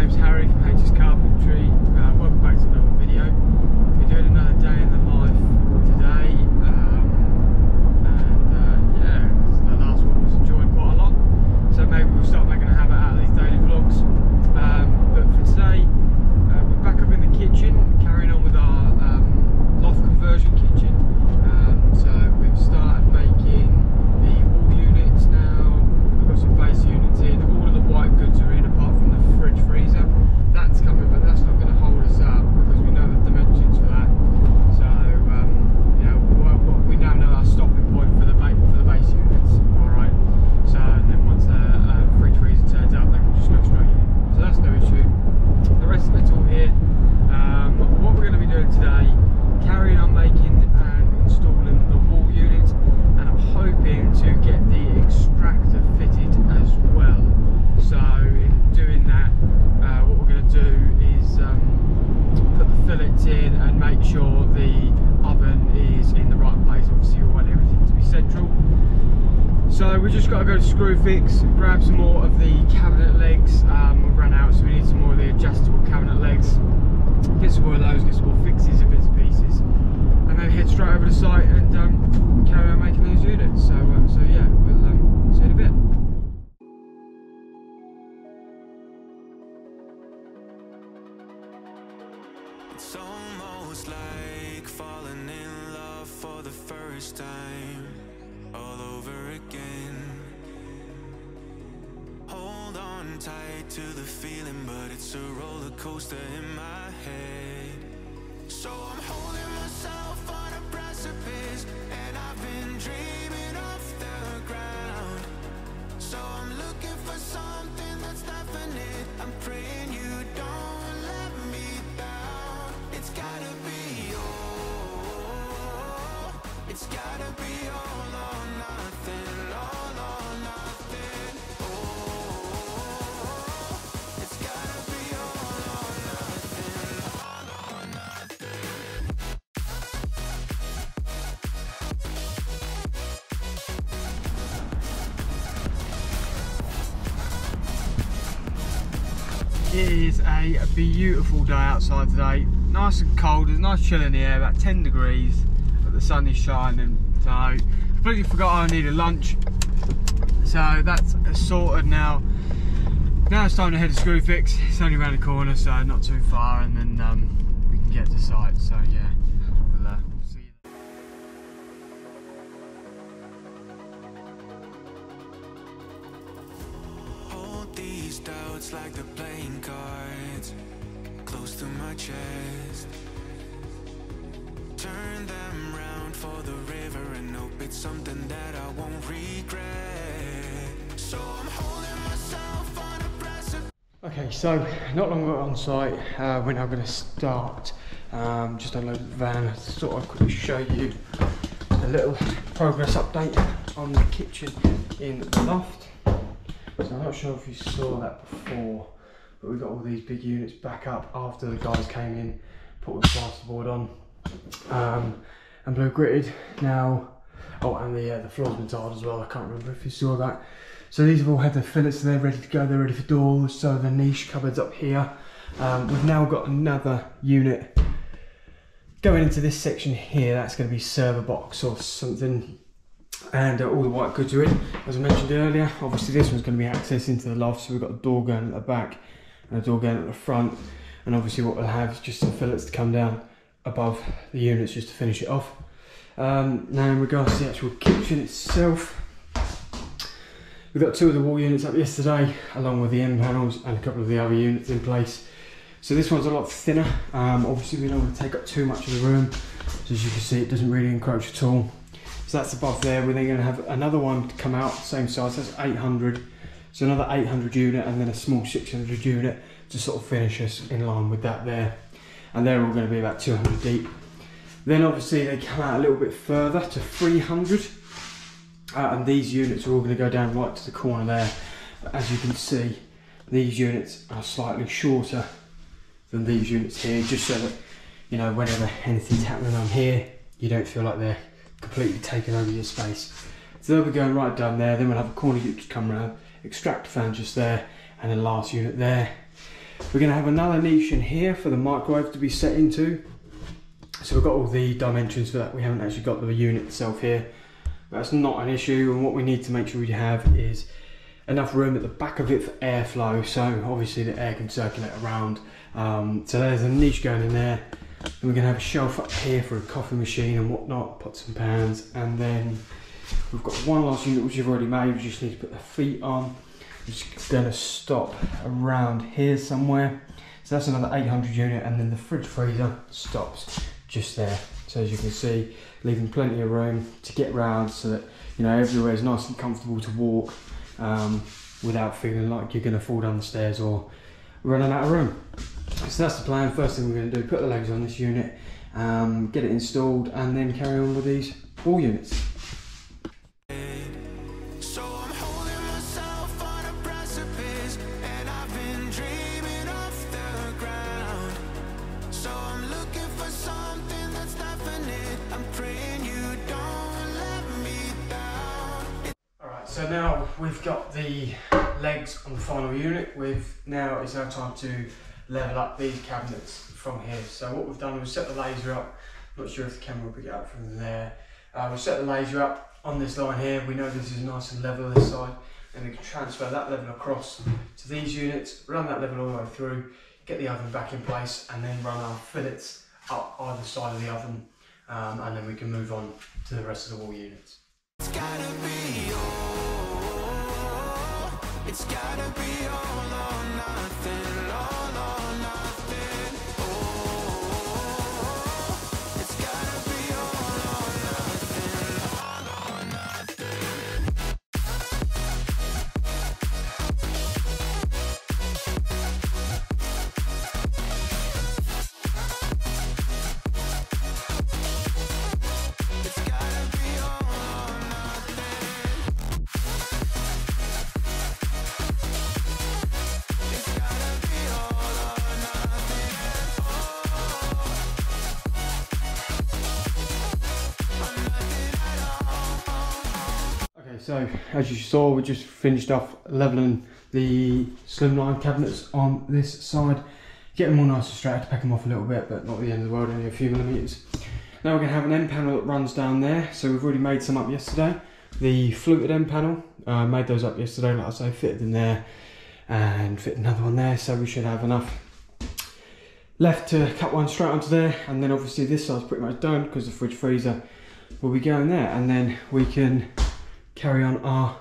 name's Harry from HS Carpentry. Welcome back to another video. We're doing another day in the life today, yeah, the last one was enjoyed quite a lot, so maybe we'll start making a habit out of these daily vlogs. But for today, we're back up in the kitchen, carrying on with our loft conversion kitchen. So we've started making the wall units now. We've got some base units in. All of the white goods are in, apart from the fridge freezer. That's coming, but that's not going to hold us up because we know the dimensions for that. So you know, we now know our stopping point for the base units. All right. So and then once the fridge freezer turns up, they can just go straight in. So that's no issue. The rest of it's all here. What we're going to be doing today, carrying on making and installing the wall unit, and I'm hoping to get the extractor fitted as well. So in doing that, what we're going to do is put the fillets in and make sure the oven is in the right place. Obviously we want everything to be central. So we just got to go to Screwfix, grab some more of the cabinet legs. We've run out, so we need some more of the adjustable cabinet legs. Get some more of those, get some more fixes and bits and pieces, and then head straight over to site and carry on making these units. So yeah, we'll see you in a bit. It's almost like falling in love for the first time, all over again. Hold on tight to the feeling, but it's a roller coaster in my head. So I'm holding myself on a precipice, and I've been dreaming off the ground. So I'm looking for something that's definite. I'm praying you don't let me down. It's gotta be all, it's gotta be all or nothing, all or nothing. Oh, it's gotta be all or nothing, all or nothing. It is a beautiful day outside today. Nice and cold, there's a nice chill in the air, about 10 degrees, but the sun is shining. So, completely forgot I needed lunch. So that's sorted now. Now it's time to head to Screwfix. It's only around the corner, so not too far, and then we can get to site. So yeah, we'll see you there. Hold these doubts like the playing cards close to my chest. Turn them round for the river and hope it's something that I won't regret. So I'm holding myself on a precipice. Okay, so not long ago on site, we're now going to start. Just unloaded the van. I thought I'd quickly show you a little progress update on the kitchen in the loft. So I'm not sure if you saw that before, but we got all these big units back up after the guys came in, put all the plasterboard on, and blue gritted now. Oh, and the floor's been tiled as well. I can't remember if you saw that. So these have all had their fillets, so they're ready to go. They're ready for doors. So the niche cupboards up here. We've now got another unit going into this section here. That's going to be server box or something. And all the white goods are in, as I mentioned earlier. Obviously this one's going to be access into the loft, so we've got a door going at the back and a door going at the front, and obviously what we'll have is just some fillets to come down above the units just to finish it off. Now in regards to the actual kitchen itself, we got two of the wall units up yesterday, along with the end panels and a couple of the other units in place. So this one's a lot thinner. Obviously we don't want to take up too much of the room, so as you can see it doesn't really encroach at all. So that's above there. We're then going to have another one come out, same size, that's 800. So another 800 unit and then a small 600 unit to sort of finish us in line with that there. And they're all going to be about 200 deep. Then obviously they come out a little bit further to 300. And these units are all going to go down right to the corner there. But as you can see, these units are slightly shorter than these units here, just so that, you know, whenever anything's happening on here, you don't feel like they're completely taking over your space. So they'll be going right down there. Then we'll have a corner unit to come around, extractor fan just there, and then last unit there. We're going to have another niche in here for the microwave to be set into. So we've got all the dimensions for that. We haven't actually got the unit itself here. But that's not an issue, and what we need to make sure we have is enough room at the back of it for airflow, so obviously the air can circulate around. So there's a niche going in there. And we're going to have a shelf up here for a coffee machine and whatnot, pots and pans. And then we've got one last unit which we've already made. We just need to put the feet on. I'm just going to stop around here somewhere. So that's another 800 unit, and then the fridge freezer stops just there. So as you can see, leaving plenty of room to get around so that, you know, everywhere is nice and comfortable to walk without feeling like you're going to fall down the stairs or running out of room. So that's the plan. First thing we're going to do, put the legs on this unit, get it installed, and then carry on with these wall units. So now we've got the legs on the final unit. Now it's our time to level up these cabinets from here. So what we've done, we've set the laser up. Not sure if the camera will pick it up from there. We've set the laser up on this line here. We know this is nice and level this side, and we can transfer that level across to these units, run that level all the way through, get the oven back in place, and then run our fillets up either side of the oven, and then we can move on to the rest of the wall units. It's gotta be it's gotta be all or nothing, all or nothing. Oh, it's gotta be all or nothing, all or nothing. It's gotta be all or nothing. So as you saw, we just finished off leveling the slimline cabinets on this side, get them all nice and straight. I had to pack them off a little bit, but not the end of the world, only a few millimetres. Now we're going to have an end panel that runs down there. So we've already made some up yesterday. The fluted end panel, made those up yesterday, like I say, fitted in there and fit another one there. So we should have enough left to cut one straight onto there. And then obviously this side's pretty much done because the fridge freezer will be going there, and then we can carry on our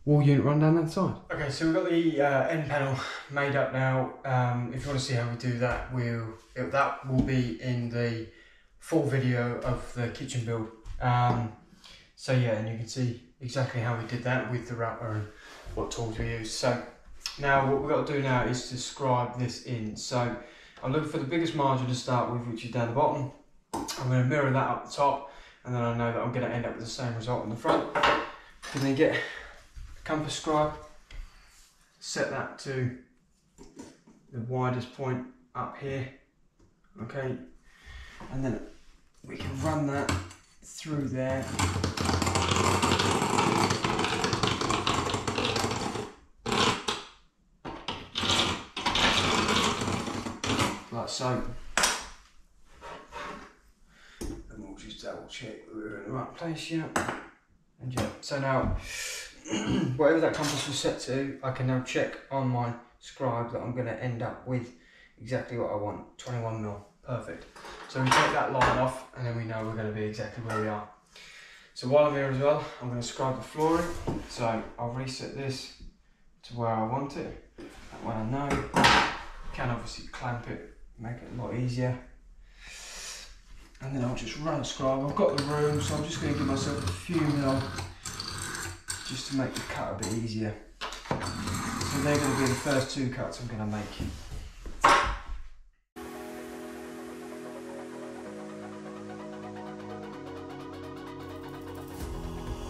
wall unit run down that side. Okay, so we've got the end panel made up now. If you want to see how we do that, that will be in the full video of the kitchen build. So yeah, and you can see exactly how we did that with the router and what tools we used. So now what we've got to do now is to scribe this in. So I'm looking for the biggest margin to start with, which is down the bottom. I'm going to mirror that up the top, and then I know that I'm going to end up with the same result on the front. And then get a compass scribe, set that to the widest point up here, okay, and then we can run that through there. Like so. And we'll just double check we're in the right place, yeah. And yeah, so now whatever that compass was set to, I can now check on my scribe that I'm going to end up with exactly what I want, 21mm, perfect. So we take that line off, and then we know we're going to be exactly where we are. So while I'm here as well, I'm going to scribe the flooring. So I'll reset this to where I want it, that way I know. Can obviously clamp it, make it a lot easier. And then I'll just run a scribe. I've got the room, so I'm just going to give myself a few mil just to make the cut a bit easier. So they're going to be the first two cuts I'm going to make.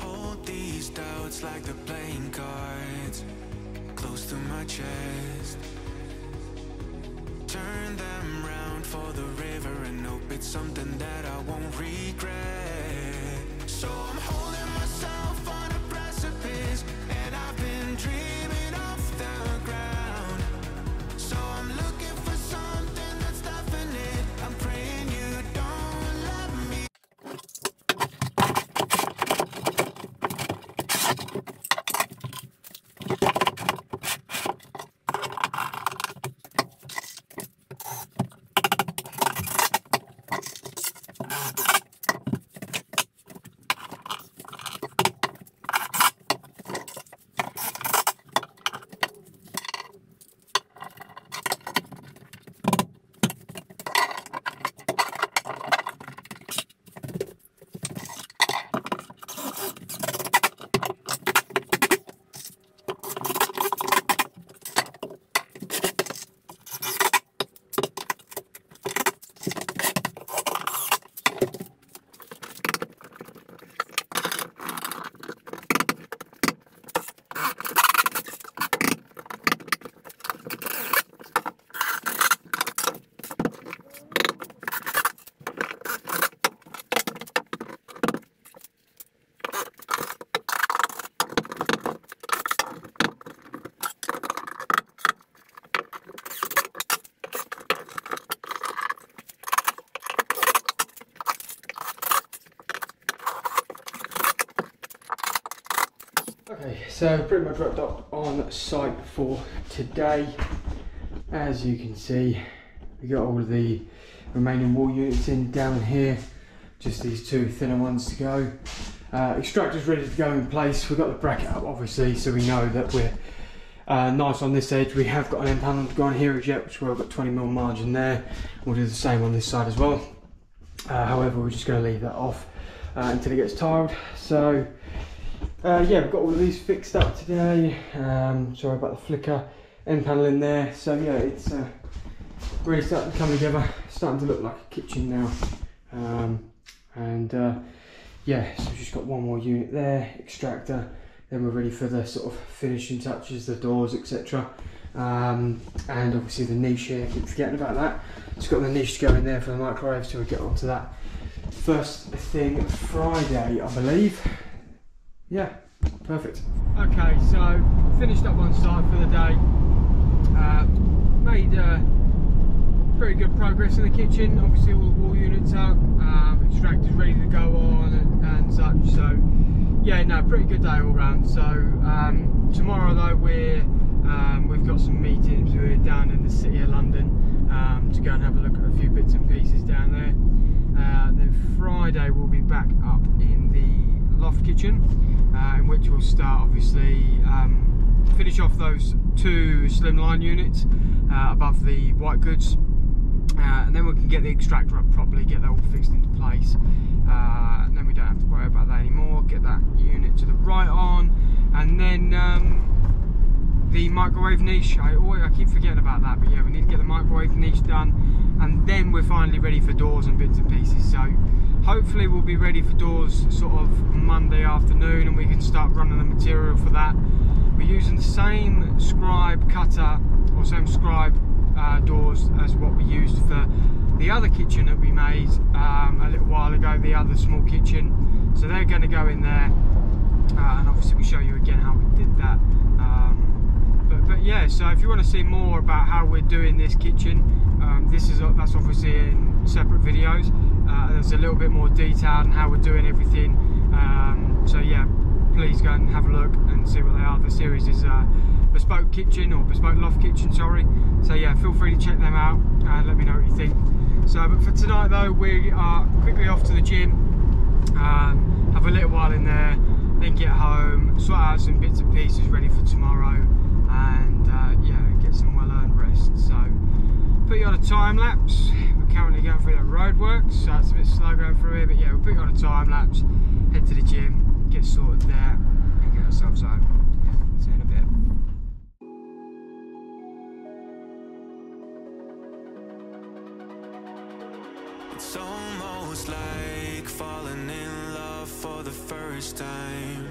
Hold these doubts like they're playing cards close to my chest. Turn them round for the river and hope it's something that I won't regret. So I'm holding myself on a precipice, and I've been dreaming off the ground. So I'm looking Okay, so pretty much wrapped up on site for today. As you can see, we got all of the remaining wall units in down here, just these two thinner ones to go. Extractor's ready to go in place. We've got the bracket up obviously, so we know that we're nice on this edge. We have got an end panel to go on here as yet, which we've got 20mm margin there. We'll do the same on this side as well. However, we're just going to leave that off until it gets tiled. So yeah, we've got all of these fixed up today. Sorry about the flicker. End panel in there. So yeah, it's really starting to come together. Starting to look like a kitchen now. Yeah, so we've just got one more unit there, extractor. Then we're ready for the sort of finishing touches, the doors, etc. And obviously the niche here, I keep forgetting about that. Just got the niche to go in there for the microwave, so we'll get onto that first thing Friday, I believe. Yeah, perfect. Okay, so finished up on site for the day. Made pretty good progress in the kitchen. Obviously all the wall units out, extractor's ready to go on and such. So yeah, no, pretty good day all round. So tomorrow though we've got some meetings. We're down in the city of London to go and have a look at a few bits and pieces down there. Then Friday we'll be back up in the loft kitchen, in which we'll start obviously finish off those two slimline units above the white goods, and then we can get the extractor up properly, get that all fixed into place, and then we don't have to worry about that anymore. Get that unit to the right on, and then the microwave niche. I keep forgetting about that, but yeah, we need to get the microwave niche done, and then we're finally ready for doors and bits and pieces. So hopefully we'll be ready for doors sort of Monday afternoon, and we can start running the material for that. We're using the same scribe cutter or same scribe doors as what we used for the other kitchen that we made a little while ago, the other small kitchen. So they're going to go in there, and obviously we'll show you again how we did that. But yeah, so if you want to see more about how we're doing this kitchen, that's obviously in separate videos. There's a little bit more detailed on how we're doing everything. So yeah, please go and have a look and see what they are. The series is bespoke kitchen, or bespoke loft kitchen, sorry. So yeah, feel free to check them out and let me know what you think. So but for tonight though, we are quickly off to the gym, have a little while in there, then get home, sort out some bits and pieces ready for tomorrow, and yeah, get some well-earned rest. So put you on a time lapse. We're currently going through the roadworks, so it's a bit slow going through here, but yeah, we'll put you on a time lapse, head to the gym, get sorted there, and get ourselves home. Yeah, see you in a bit. It's almost like falling in love for the first time,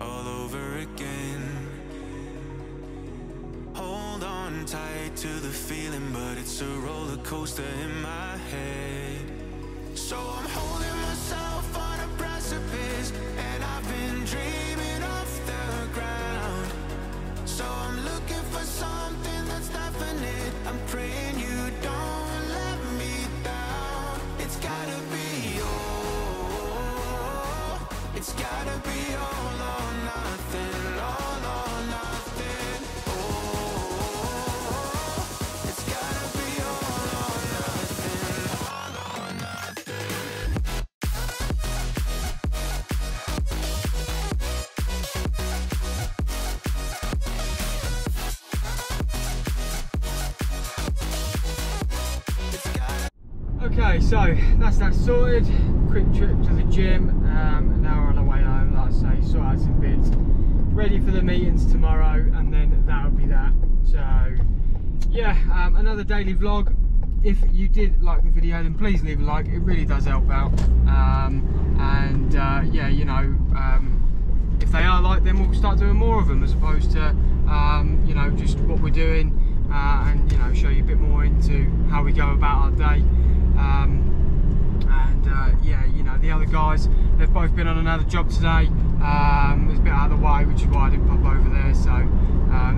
all over again. Hold on tight to the feeling, but it's a roller coaster in my head. So I'm holding myself on a precipice, and I've been dreaming off the ground. So I'm looking for something that's definite. I'm praying you don't let me down. It's gotta be all. It's gotta be all or nothing. All or nothing. Oh, it's gotta be all or nothing. All or nothing. Okay, so that's that sorted. Quick trip to the gym, and now we're on our way home. Like I say, sort out some bits, ready for the meetings tomorrow, and then that'll be that. So yeah, another daily vlog. If you did like the video, then please leave a like, it really does help out. Yeah, you know, if they are like, then we'll start doing more of them, as opposed to you know, just what we're doing, and you know, show you a bit more into how we go about our day. Yeah, you know, the other guys, they've both been on another job today. It's a bit out of the way, which is why I didn't pop over there. So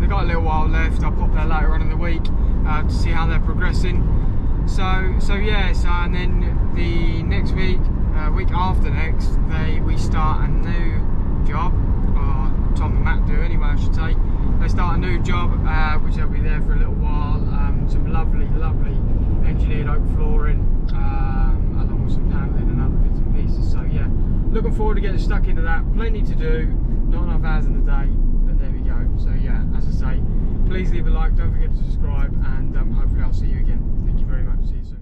they've got a little while left. I'll pop there later on in the week to see how they're progressing. So yeah, and then the next week, week after next, we start a new job, or Tom and new job, which I'll be there for a little while. Some lovely engineered oak flooring, along with some paneling and other bits and pieces. So yeah, looking forward to getting stuck into that. Plenty to do, not enough hours in the day, but there we go. So yeah, as I say, please leave a like, don't forget to subscribe, and hopefully I'll see you again. Thank you very much. See you soon.